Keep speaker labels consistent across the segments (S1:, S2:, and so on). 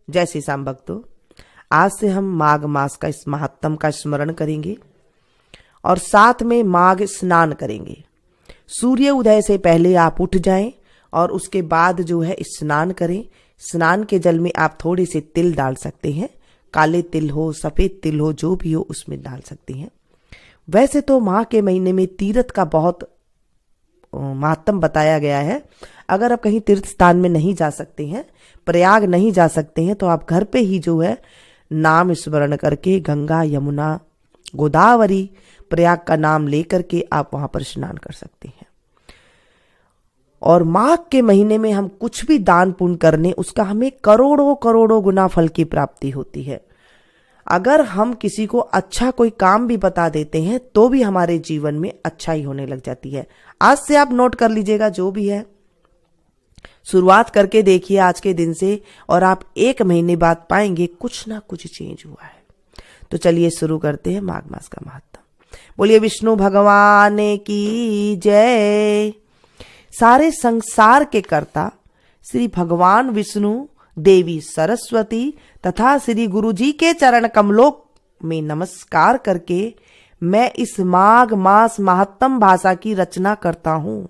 S1: जैसे शाम भक्तों, आज से हम माघ मास का इस महात्म का स्मरण करेंगे और साथ में माघ स्नान करेंगे। सूर्य उदय से पहले आप उठ जाएं और उसके बाद जो है स्नान करें। स्नान के जल में आप थोड़े से तिल डाल सकते हैं, काले तिल हो, सफेद तिल हो, जो भी हो उसमें डाल सकते हैं। वैसे तो माह के महीने में तीर्थ का बहुत महात्म बताया गया है। अगर आप कहीं तीर्थ स्थान में नहीं जा सकते हैं, प्रयाग नहीं जा सकते हैं, तो आप घर पे ही जो है नाम स्मरण करके गंगा, यमुना, गोदावरी, प्रयाग का नाम लेकर के आप वहां पर स्नान कर सकते हैं। और माघ के महीने में हम कुछ भी दान पुण्य करने, उसका हमें करोड़ों करोड़ों गुना फल की प्राप्ति होती है। अगर हम किसी को अच्छा कोई काम भी बता देते हैं तो भी हमारे जीवन में अच्छा ही होने लग जाती है। आज से आप नोट कर लीजिएगा, जो भी है शुरुआत करके देखिए आज के दिन से, और आप 1 महीने बाद पाएंगे कुछ ना कुछ चेंज हुआ है। तो चलिए शुरू करते हैं माघ मास का महत्व। बोलिए विष्णु भगवान की जय। सारे संसार के कर्ता श्री भगवान विष्णु, देवी सरस्वती तथा श्री गुरु जी के चरण कमलों में नमस्कार करके मैं इस माघ मास महात्म भाषा की रचना करता हूं।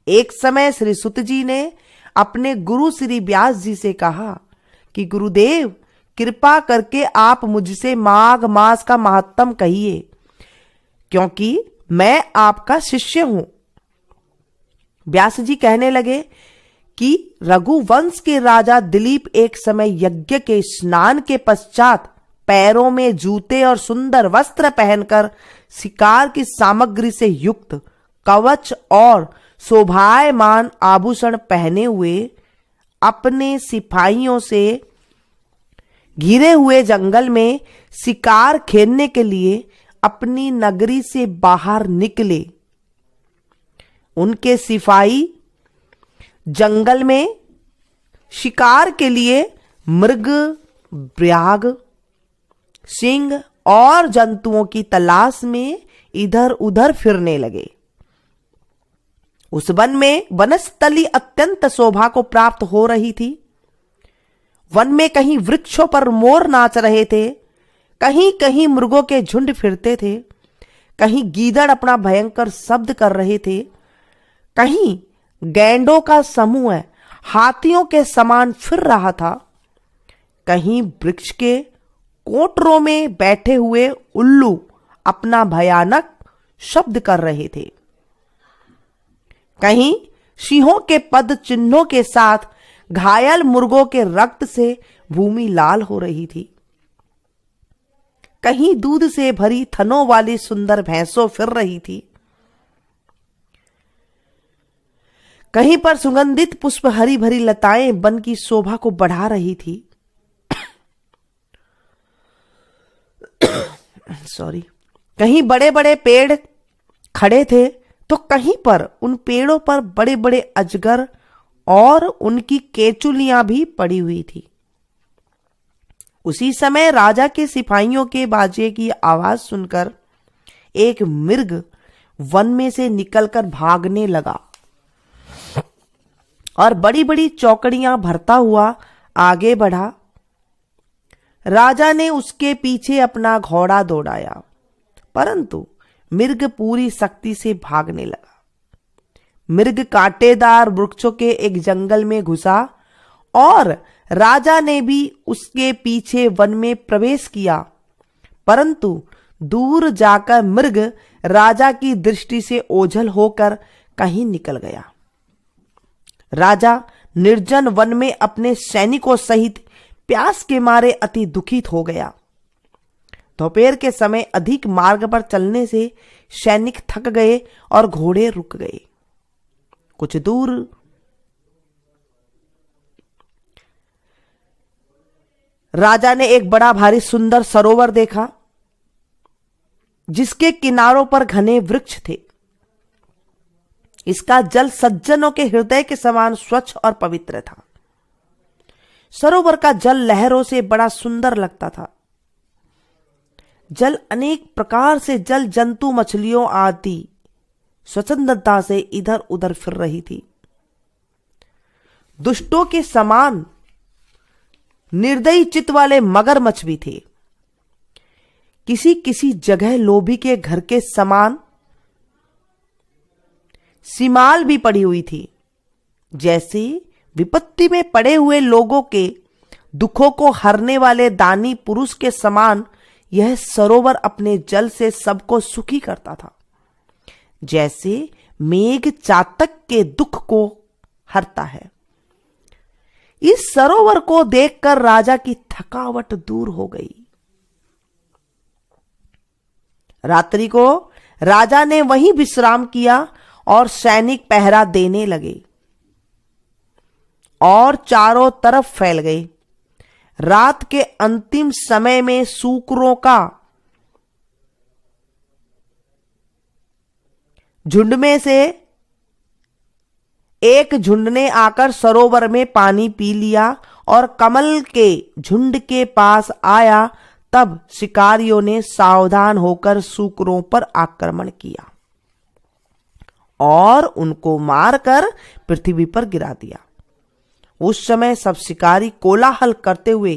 S1: एक समय श्री सुत जी ने अपने गुरु श्री व्यास जी से कहा कि गुरुदेव, कृपा करके आप मुझसे माघ मास का महात्म कहिए, क्योंकि मैं आपका शिष्य हूं। व्यास जी कहने लगे कि रघुवंश के राजा दिलीप एक समय यज्ञ के स्नान के पश्चात पैरों में जूते और सुंदर वस्त्र पहनकर शिकार की सामग्री से युक्त कवच और शोभायमान आभूषण पहने हुए अपने सिपाहियों से घिरे हुए जंगल में शिकार खेलने के लिए अपनी नगरी से बाहर निकले। उनके सिपाही जंगल में शिकार के लिए मृग, व्याघ्र, सिंह और जंतुओं की तलाश में इधर उधर फिरने लगे। उस वन में वनस्थली अत्यंत शोभा को प्राप्त हो रही थी। वन में कहीं वृक्षों पर मोर नाच रहे थे, कहीं कहीं मृगों के झुंड फिरते थे, कहीं गीदड़ अपना भयंकर शब्द कर रहे थे, कहीं गैंडों का समूह हाथियों के समान फिर रहा था, कहीं वृक्ष के कोटरों में बैठे हुए उल्लू अपना भयानक शब्द कर रहे थे, कहीं सिंहों के पद चिन्हों के साथ घायल मुर्गों के रक्त से भूमि लाल हो रही थी, कहीं दूध से भरी थनों वाली सुंदर भैंसों फिर रही थी, कहीं पर सुगंधित पुष्प हरी भरी लताएं वन की शोभा को बढ़ा रही थी। कहीं बड़े बड़े पेड़ खड़े थे तो कहीं पर उन पेड़ों पर बड़े बड़े अजगर और उनकी केचुलियां भी पड़ी हुई थी। उसी समय राजा के सिपाहियों के बाजे की आवाज सुनकर एक मृग वन में से निकलकर भागने लगा और बड़ी बड़ी चौकड़ियां भरता हुआ आगे बढ़ा। राजा ने उसके पीछे अपना घोड़ा दौड़ाया, परंतु मृग पूरी शक्ति से भागने लगा। मृग कांटेदार वृक्षों के एक जंगल में घुसा और राजा ने भी उसके पीछे वन में प्रवेश किया, परंतु दूर जाकर मृग राजा की दृष्टि से ओझल होकर कहीं निकल गया। राजा निर्जन वन में अपने सैनिकों सहित प्यास के मारे अति दुखित हो गया। दोपहर के समय अधिक मार्ग पर चलने से सैनिक थक गए और घोड़े रुक गए। कुछ दूर राजा ने एक बड़ा भारी सुंदर सरोवर देखा, जिसके किनारों पर घने वृक्ष थे। इसका जल सज्जनों के हृदय के समान स्वच्छ और पवित्र था। सरोवर का जल लहरों से बड़ा सुंदर लगता था। जल अनेक प्रकार से जल जंतु, मछलियों आदि स्वतंत्रता से इधर उधर फिर रही थी। दुष्टों के समान निर्दयी चित्त वाले मगरमच्छ भी थे। किसी किसी जगह लोभी के घर के समान सीमाल भी पड़ी हुई थी। जैसे विपत्ति में पड़े हुए लोगों के दुखों को हरने वाले दानी पुरुष के समान यह सरोवर अपने जल से सबको सुखी करता था। जैसे मेघ चातक के दुख को हरता है। इस सरोवर को देखकर राजा की थकावट दूर हो गई। रात्रि को राजा ने वहीं विश्राम किया और सैनिक पहरा देने लगे और चारों तरफ फैल गए। रात के अंतिम समय में सूकरों का झुंड में से एक झुंड ने आकर सरोवर में पानी पी लिया और कमल के झुंड के पास आया। तब शिकारियों ने सावधान होकर सूकरों पर आक्रमण किया और उनको मारकर पृथ्वी पर गिरा दिया। उस समय सब शिकारी कोलाहल करते हुए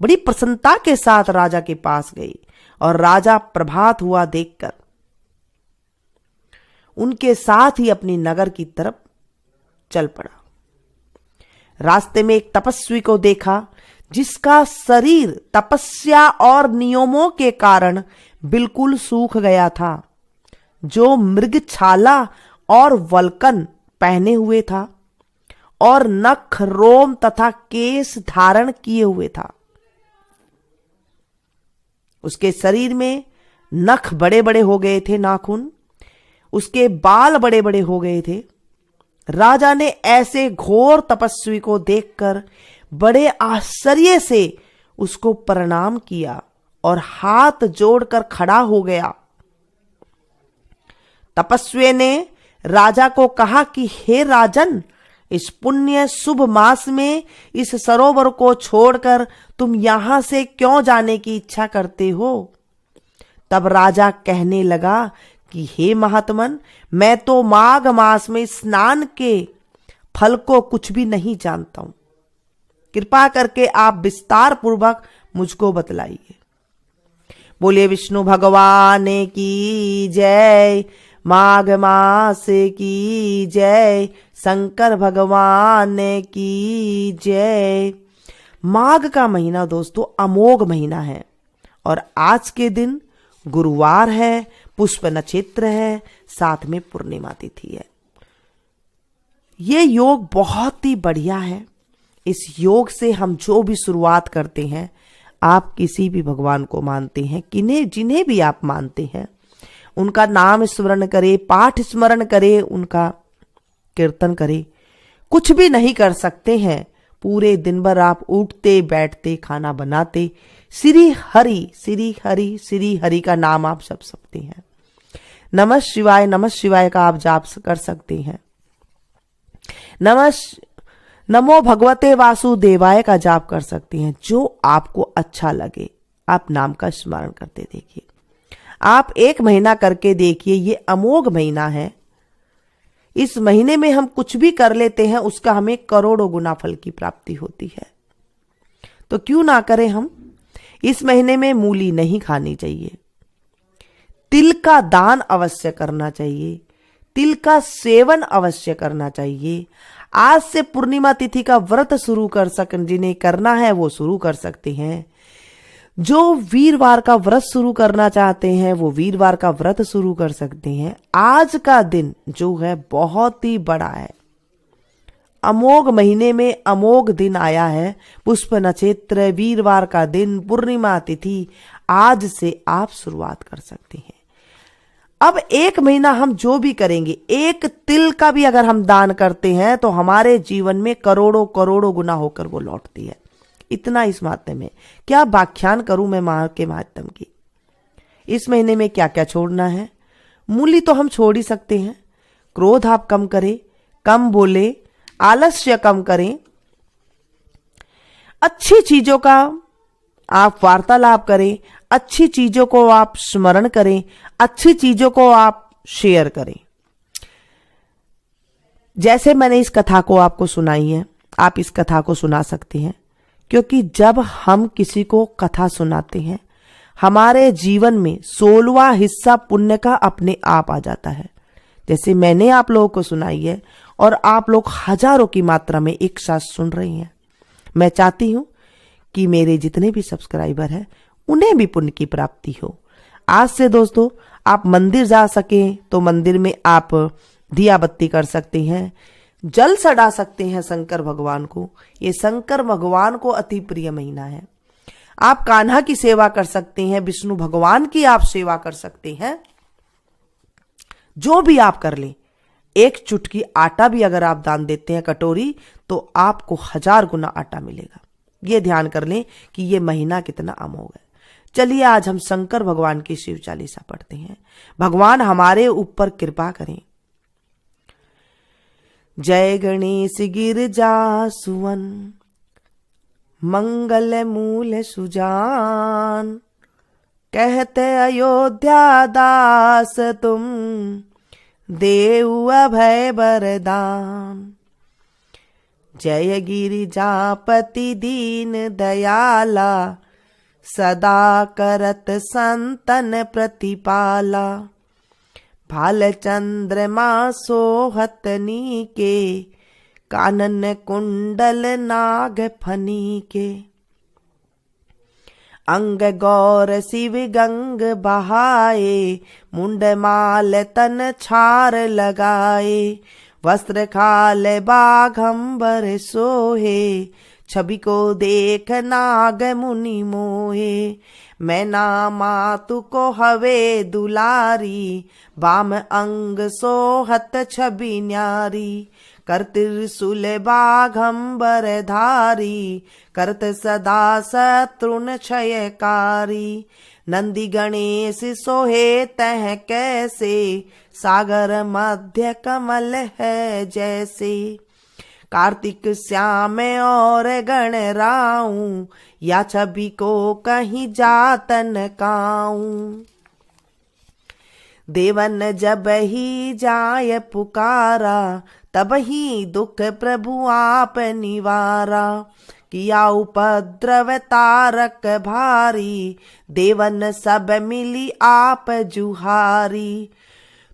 S1: बड़ी प्रसन्नता के साथ राजा के पास गए और राजा प्रभात हुआ देखकर उनके साथ ही अपनी नगर की तरफ चल पड़ा। रास्ते में एक तपस्वी को देखा जिसका शरीर तपस्या और नियमों के कारण बिल्कुल सूख गया था, जो मृगछाला और वल्कन पहने हुए था और नख, रोम तथा केश धारण किए हुए था। उसके शरीर में नख बड़े बड़े हो गए थे, नाखून, उसके बाल बड़े बड़े हो गए थे। राजा ने ऐसे घोर तपस्वी को देखकर बड़े आश्चर्य से उसको प्रणाम किया और हाथ जोड़कर खड़ा हो गया। तपस्वी ने राजा को कहा कि हे राजन, इस पुण्य शुभ मास में इस सरोवर को छोड़कर तुम यहां से क्यों जाने की इच्छा करते हो? तब राजा कहने लगा कि हे महात्मन, मैं तो माघ मास में स्नान के फल को कुछ भी नहीं जानता हूं। कृपा करके आप विस्तार पूर्वक मुझको बतलाइए। बोलिए विष्णु भगवान की जय, माघ मास की जय, शंकर भगवान की जय। माघ का महीना दोस्तों अमोघ महीना है और आज के दिन गुरुवार है, पुष्प नक्षत्र है, साथ में पूर्णिमा तिथि है। ये योग बहुत ही बढ़िया है। इस योग से हम जो भी शुरुआत करते हैं, आप किसी भी भगवान को मानते हैं, जिन्हें भी आप मानते हैं, उनका नाम स्मरण करें, पाठ स्मरण करें, उनका कीर्तन करें। कुछ भी नहीं कर सकते हैं, पूरे दिन भर आप उठते बैठते खाना बनाते श्री हरि श्री हरि श्री हरि का नाम आप जप सकते हैं। नमः शिवाय का आप जाप कर सकते हैं। नमो भगवते वासुदेवाय का जाप कर सकते हैं। जो आपको अच्छा लगे आप नाम का स्मरण करते देखिए। आप 1 महीना करके देखिए, ये अमोघ महीना है। इस महीने में हम कुछ भी कर लेते हैं, उसका हमें करोड़ों गुना फल की प्राप्ति होती है। तो क्यों ना करें हम। इस महीने में मूली नहीं खानी चाहिए, तिल का दान अवश्य करना चाहिए, तिल का सेवन अवश्य करना चाहिए। आज से पूर्णिमा तिथि का व्रत शुरू कर सकते, जिन्हें करना है वो शुरू कर सकते हैं। जो वीरवार का व्रत शुरू करना चाहते हैं वो वीरवार का व्रत शुरू कर सकते हैं। आज का दिन जो है बहुत ही बड़ा है। अमोघ महीने में अमोघ दिन आया है। पुष्प नक्षत्र, वीरवार का दिन, पूर्णिमा तिथि, आज से आप शुरुआत कर सकते हैं। अब 1 महीना हम जो भी करेंगे, 1 तिल का भी अगर हम दान करते हैं तो हमारे जीवन में करोड़ों करोड़ों गुना होकर वो लौटती है। इतना इस माध्यम में क्या व्याख्यान करूं मैं मां के माध्यम की। इस महीने में क्या क्या छोड़ना है। मूली तो हम छोड़ ही सकते हैं। क्रोध आप कम करें, कम बोले, आलस्य कम करें, अच्छी चीजों का आप वार्तालाप करें, अच्छी चीजों को आप स्मरण करें, अच्छी चीजों को आप शेयर करें। जैसे मैंने इस कथा को आपको सुनाई है, आप इस कथा को सुना सकते हैं, क्योंकि जब हम किसी को कथा सुनाते हैं, हमारे जीवन में 16वां हिस्सा पुण्य का अपने आप आ जाता है। जैसे मैंने आप लोगों को सुनाई है और आप लोग हजारों की मात्रा में एक साथ सुन रही हैं। मैं चाहती हूं कि मेरे जितने भी सब्सक्राइबर हैं उन्हें भी पुण्य की प्राप्ति हो। आज से दोस्तों आप मंदिर जा सकें तो मंदिर में आप दिया बत्ती कर सकते हैं, जल चढ़ा सकते हैं शंकर भगवान को। ये शंकर भगवान को अति प्रिय महीना है। आप कान्हा की सेवा कर सकते हैं, विष्णु भगवान की आप सेवा कर सकते हैं। जो भी आप कर लें, एक चुटकी आटा भी अगर आप दान देते हैं कटोरी, तो आपको 1000 गुना आटा मिलेगा। ये ध्यान कर लें कि ये महीना कितना अमोघ है। चलिए आज हम शंकर भगवान की शिव चालीसा पढ़ते हैं। भगवान हमारे ऊपर कृपा करें। जय गणेश गिरजा सुवन, मंगल मूल सुजान, कहते अयोध्या दास तुम, देऊ अभय वरदान। जय गिरिजापति दीन दयाला, सदा करत संतन प्रतिपाला। भाल चंद्रमा सोहत नीके, कानन कुंडल नाग फनी के। अंग गौर शिव गंग बहाए, मुंड माल तन छार लगाए। वस्त्र खाल बाघंबर सोहे, छवि को देख नाग मुनि मोहे। मैं ना मातु को हवे दुलारी, बाम अंग सोहत छवि न्यारी। कर त्रिशूल बाघंबर धारी, करत सदा शत्रुन क्षयकारी। नंदी गणेश सोहे तह कैसे, सागर मध्य कमल है जैसे। कार्तिक श्याम और गण राऊं, या छवि को कहीं जातन काऊं। देवन जब ही जाय पुकारा, तब ही दुख प्रभु आप निवारा। किया उपद्रव तारक भारी, देवन सब मिली आप जुहारी।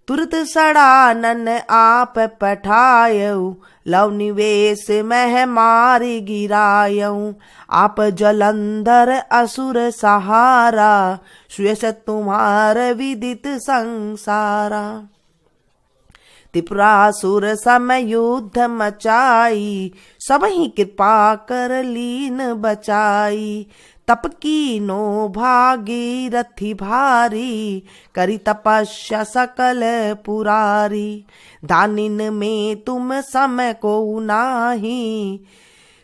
S1: तुरत सड़ानन आप पठायऊ, लव निवेश मह मारी गिरायऊ। आप जलंधर असुर सहारा, सुयश तुम्हार विदित संसारा। त्रिपुरासुर समय युद्ध मचाई, सब ही कृपा कर लीन बचाई। तप की नो भागीरथी भारी, करी तपस्या सकल पुरारी। दानिन में तुम समय को नाही,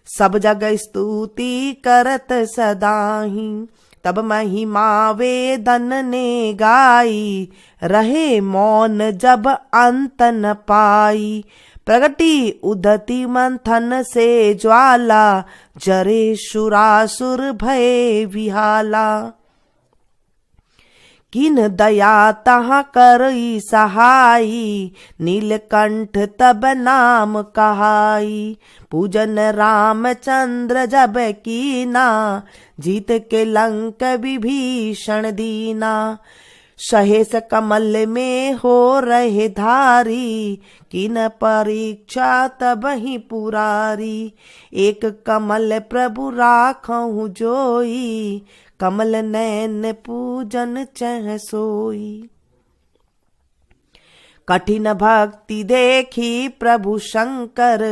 S1: सब जग स्तुति करत सदाही। तब महिमा वेदन ने गाई, रहे मौन जब अंत न पाई। प्रगटी उदती मंथन से ज्वाला, जरे सुरासुर भय विहाला। किन दया तहाँ करई सहाई, नीलकंठ तब नाम कहाई। पूजन रामचंद्र जब कीना, जीत के लंक विभीषण दीना। सहेस कमल में हो रहे धारी, किन परीक्षा तब ही पुरारी। एक कमल प्रभु राखहु जोई, कमल नैन पूजन चह सोई। कठिन भक्ति देखी प्रभु शंकर,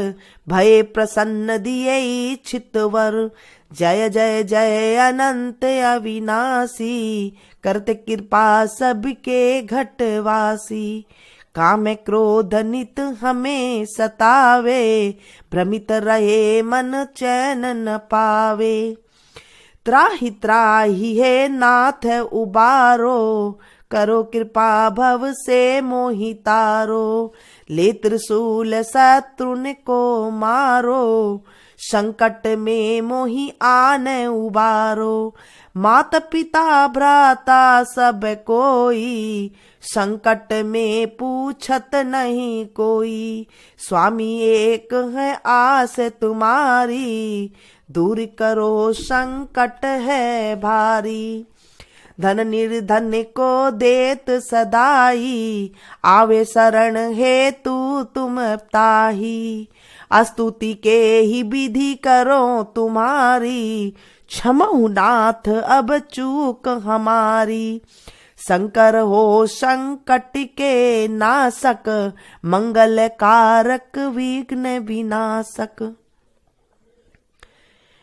S1: भय प्रसन्न दिए चितवर। जय जय जय अनंत अविनाशी, करते कृपा सबके घटवासी। काम क्रोध नित हमें सतावे, भ्रमित रहे मन चैन न पावे। त्राहि त्राहि हे नाथ उबारो, करो कृपा भव से मोहि तारो। ले त्रिशूल शत्रुन को मारो, संकट में मोहि आन उबारो। माता पिता भ्राता सब कोई, संकट में पूछत नहीं कोई। स्वामी एक है आस तुम्हारी, दूर करो संकट है भारी। धन निर्धन को देत सदाई, आवे शरण हेतु तुम ताही। स्तुति के ही विधि करो तुम्हारी, क्षमहु नाथ अब चूक हमारी। शंकर हो संकट के नाशक, मंगल कारक विघ्न विनाशक।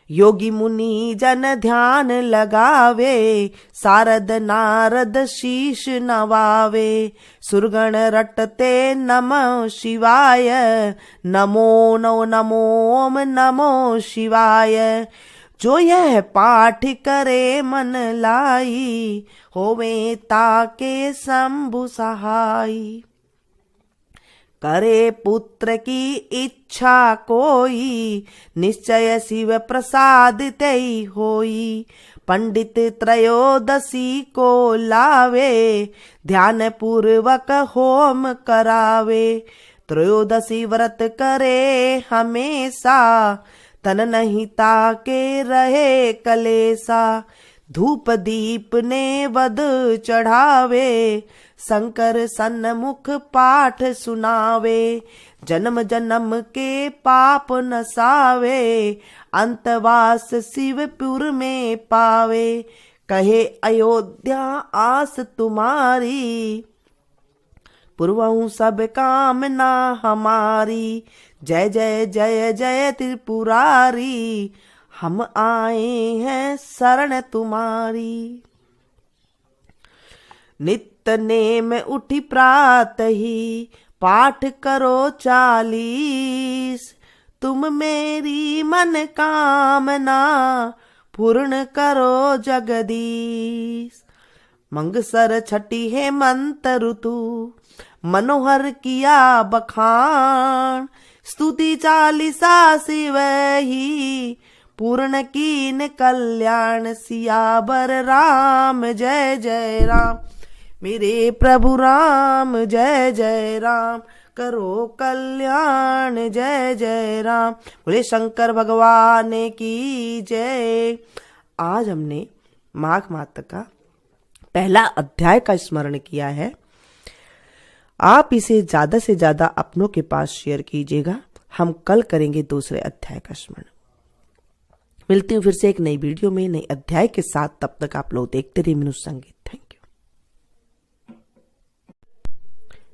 S1: योगी मुनि जन ध्यान लगावे, सारद नारद शीश नवावे। सुरगण रटते नमः शिवाय, नमो नमो नमो ओम नमो शिवाय। जो यह पाठ करे मन लाई, होवे ताके शंभु सहाई। करे पुत्र की इच्छा कोई, निश्चय शिव प्रसाद तेई होई। पंडित त्रयोदशी को लावे, ध्यान पूर्वक होम करावे। त्रयोदशी व्रत करे हमेशा, तन नहीं ताके रहे कलेसा। धूप दीप ने वध चढ़ावे, शंकर सन्मुख पाठ सुनावे। जन्म जन्म के पाप नसावे, अंतवास शिवपुर में पावे। कहे अयोध्या आस तुम्हारी, पूर्वहु सब कामना हमारी। जय जय जय जय त्रिपुरारी, हम आए हैं शरण तुम्हारी। नित्य नेम उठी प्रात ही, पाठ करो 40। तुम मेरी मन कामना, पूर्ण करो जगदीश। मंगसर छठी है मंत्र ऋतु, मनोहर किया बखान। स्तुति 40 शिव ही, पूर्ण कीन कल्याण। सियावर राम जय जय राम, मेरे प्रभु राम जय जय राम। करो कल्याण जय जय राम, बोले शंकर भगवान की जय। आज हमने माघ मास का पहला अध्याय का स्मरण किया है। आप इसे ज्यादा से ज्यादा अपनों के पास शेयर कीजिएगा। हम कल करेंगे दूसरे अध्याय का स्मरण। मिलती हूँ फिर से एक नई वीडियो में नई अध्याय के साथ। तब तक आप लोग देखते रहिए मनुष्य संगीत।